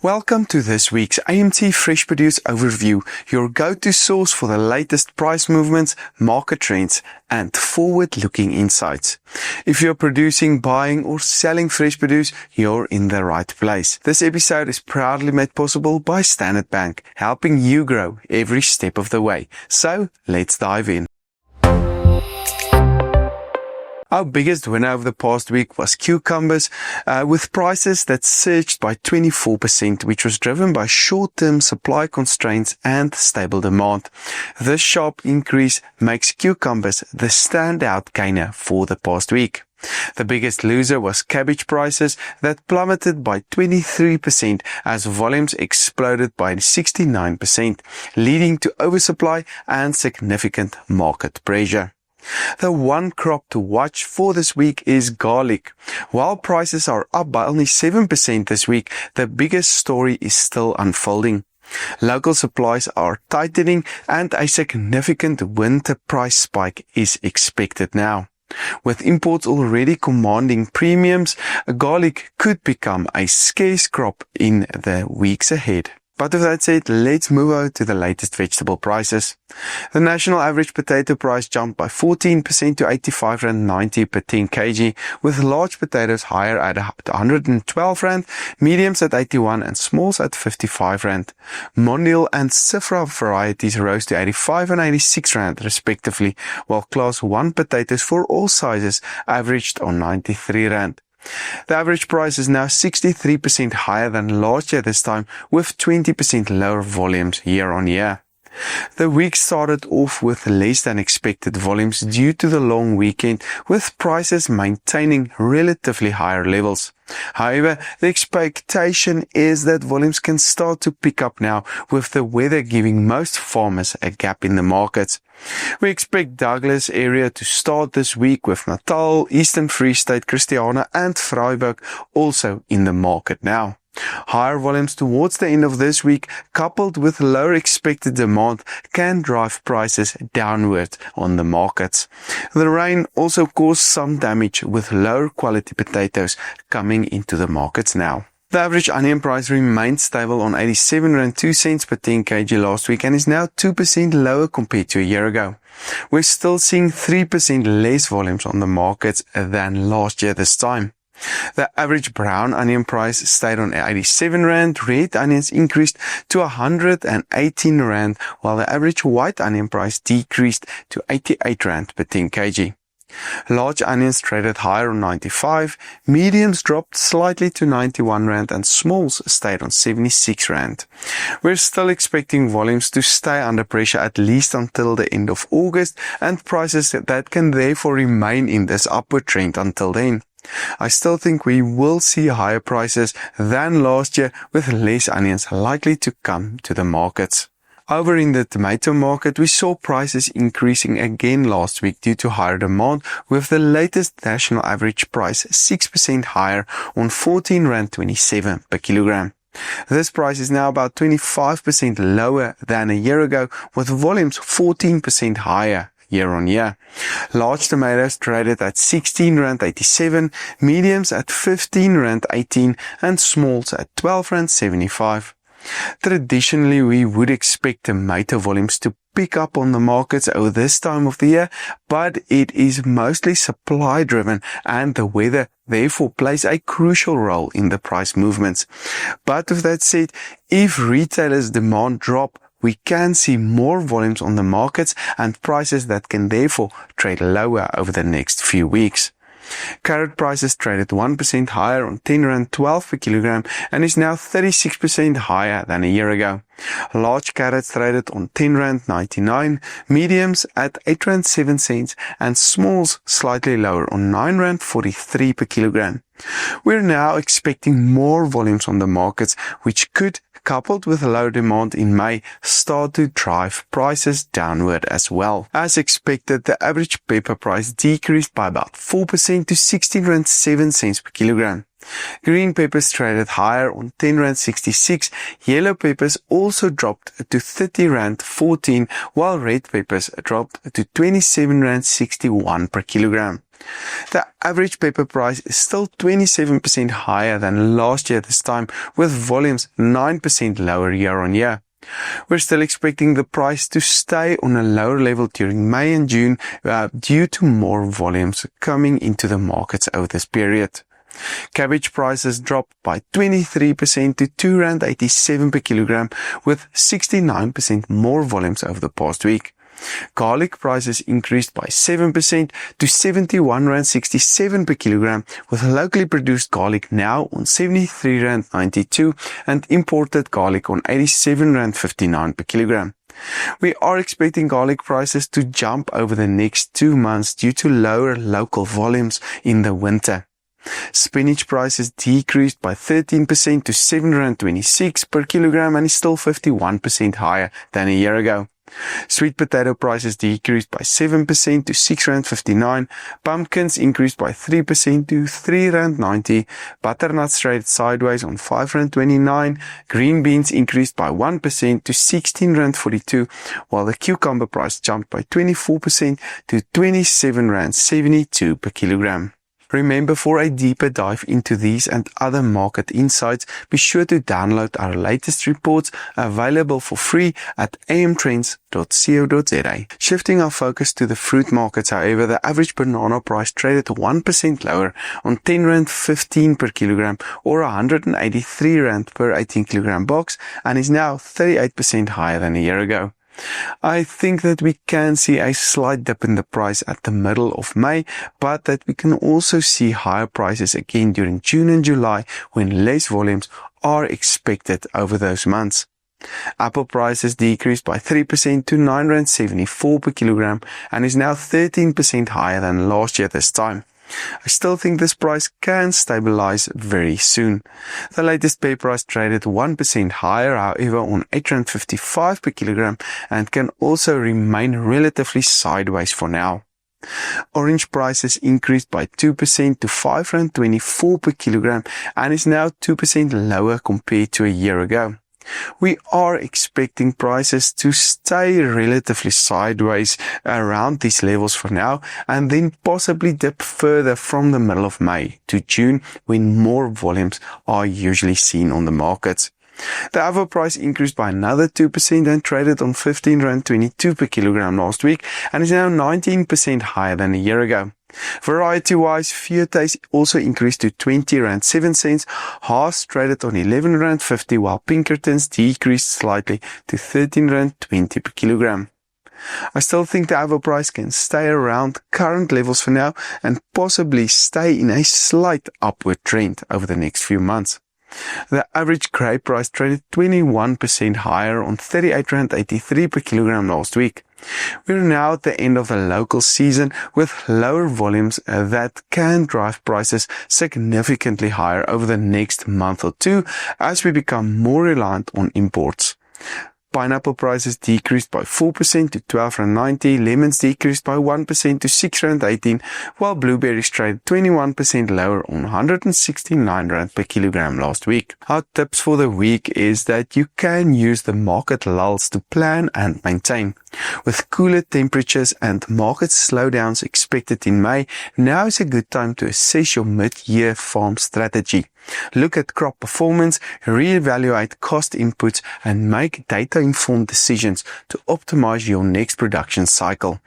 Welcome to this week's AMT Fresh Produce Overview, your go-to source for the latest price movements, market trends, and forward-looking insights. If you're producing, buying, or selling fresh produce, you're in the right place. This episode is proudly made possible by Standard Bank, helping you grow every step of the way. So, let's dive in. Our biggest winner over the past week was cucumbers, with prices that surged by 24%, which was driven by short-term supply constraints and stable demand. This sharp increase makes cucumbers the standout gainer for the past week. The biggest loser was cabbage prices that plummeted by 23% as volumes exploded by 69%, leading to oversupply and significant market pressure. The one crop to watch for this week is garlic. While prices are up by only 7% this week, the biggest story is still unfolding. Local supplies are tightening and a significant winter price spike is expected now. With imports already commanding premiums, garlic could become a scarce crop in the weeks ahead. But with that said, let's move over to the latest vegetable prices. The national average potato price jumped by 14% to R85.90 per 10 kg, with large potatoes higher at R112, mediums at R81 and smalls at R55. Mondial and Sifra varieties rose to R85 and R86 respectively, while Class 1 potatoes for all sizes averaged on R93. The average price is now 63% higher than last year this time, with 20% lower volumes year on year. The week started off with less than expected volumes due to the long weekend, with prices maintaining relatively higher levels. However, the expectation is that volumes can start to pick up now, with the weather giving most farmers a gap in the markets. We expect Douglas area to start this week, with Natal, Eastern Free State, Christiana and Vryburg also in the market now. Higher volumes towards the end of this week, coupled with lower expected demand, can drive prices downward on the markets. The rain also caused some damage, with lower quality potatoes coming into the markets now. The average onion price remained stable on R87.02 per 10 kg last week and is now 2% lower compared to a year ago. We're still seeing 3% less volumes on the markets than last year this time. The average brown onion price stayed on R87, red onions increased to R118, while the average white onion price decreased to R88 per 10 kg. Large onions traded higher on R95, mediums dropped slightly to R91 and smalls stayed on R76. We're still expecting volumes to stay under pressure at least until the end of August, and prices that can therefore remain in this upward trend until then. I still think we will see higher prices than last year, with less onions likely to come to the markets. Over in the tomato market, we saw prices increasing again last week due to higher demand, with the latest national average price 6% higher on R14.27 per kilogram. This price is now about 25% lower than a year ago, with volumes 14% higher year on year. Large tomatoes traded at R16.87, mediums at R15.18 and smalls at R12.75. Traditionally, we would expect tomato volumes to pick up on the markets over this time of the year, but it is mostly supply driven and the weather therefore plays a crucial role in the price movements. But with that said, if retailers' demand drop, we can see more volumes on the markets and prices that can therefore trade lower over the next few weeks. Carrot prices traded 1% higher on R10.12 per kilogram and is now 36% higher than a year ago. Large carrots traded on R10.99, mediums at R8.07 and smalls slightly lower on R9.43 per kilogram. We're now expecting more volumes on the markets, which could, coupled with low demand in May, start to drive prices downward as well. As expected, the average pepper price decreased by about 4% to R16.07 per kilogram. Green peppers traded higher on R10.66. Yellow peppers also dropped to R30.14, while red peppers dropped to R27.61 per kilogram. The average pepper price is still 27% higher than last year this time, with volumes 9% lower year on year. We're still expecting the price to stay on a lower level during May and June due to more volumes coming into the markets over this period. Cabbage prices dropped by 23% to R2.87 per kilogram, with 69% more volumes over the past week. Garlic prices increased by 7% to R71.67 per kilogram, with locally produced garlic now on R73.92 and imported garlic on R87.59 per kilogram. We are expecting garlic prices to jump over the next 2 months due to lower local volumes in the winter. Spinach prices decreased by 13% to R7.26 per kilogram and is still 51% higher than a year ago. Sweet potato prices decreased by 7% to R6.59, pumpkins increased by 3% to R3.90, butternuts traded sideways on R5.29, green beans increased by 1% to R16.42, while the cucumber price jumped by 24% to R27.72 per kilogram. Remember, for a deeper dive into these and other market insights, be sure to download our latest reports available for free at amtrends.co.za. Shifting our focus to the fruit markets, however, the average banana price traded 1% lower on R10.15 per kilogram or R183 per 18 kilogram box and is now 38% higher than a year ago. I think that we can see a slight dip in the price at the middle of May, but that we can also see higher prices again during June and July when less volumes are expected over those months. Apple prices decreased by 3% to R9.74 per kilogram and is now 13% higher than last year this time. I still think this price can stabilize very soon. The latest pear price traded 1% higher, however, on R8.55 per kilogram and can also remain relatively sideways for now. Orange prices increased by 2% to R5.24 per kilogram and is now 2% lower compared to a year ago. We are expecting prices to stay relatively sideways around these levels for now and then possibly dip further from the middle of May to June when more volumes are usually seen on the markets. The avo price increased by another 2% and traded on R15.22 per kilogram last week and is now 19% higher than a year ago. Variety-wise, Fuertes also increased to R20.07, Haas traded on R11.50, while Pinkertons decreased slightly to R13.20 per kilogram. I still think the avo price can stay around current levels for now and possibly stay in a slight upward trend over the next few months. The average grape price traded 21% higher on R38.83 per kilogram last week. We're now at the end of the local season with lower volumes that can drive prices significantly higher over the next month or two as we become more reliant on imports. Pineapple prices decreased by 4% to R12.90, lemons decreased by 1% to R6.18, while blueberries traded 21% lower on R169 per kilogram last week. Our tips for the week is that you can use the market lulls to plan and maintain. With cooler temperatures and market slowdowns expected in May, now is a good time to assess your mid-year farm strategy. Look at crop performance, reevaluate cost inputs, and make data-informed decisions to optimize your next production cycle.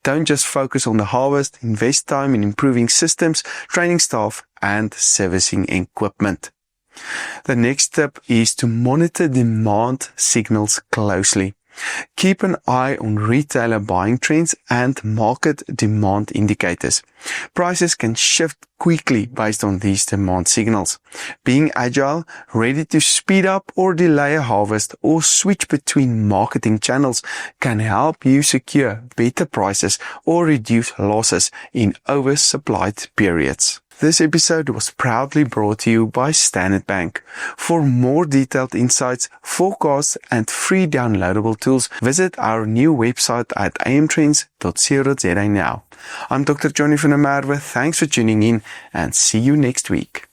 Don't just focus on the harvest, invest time in improving systems, training staff, and servicing equipment. The next step is to monitor demand signals closely. Keep an eye on retailer buying trends and market demand indicators. Prices can shift quickly based on these demand signals. Being agile, ready to speed up or delay a harvest or switch between marketing channels can help you secure better prices or reduce losses in oversupplied periods. This episode was proudly brought to you by Standard Bank. For more detailed insights, forecasts, and free downloadable tools, visit our new website at amtrends.co.za now. I'm Dr. Johnny van der Merwe. Thanks for tuning in and see you next week.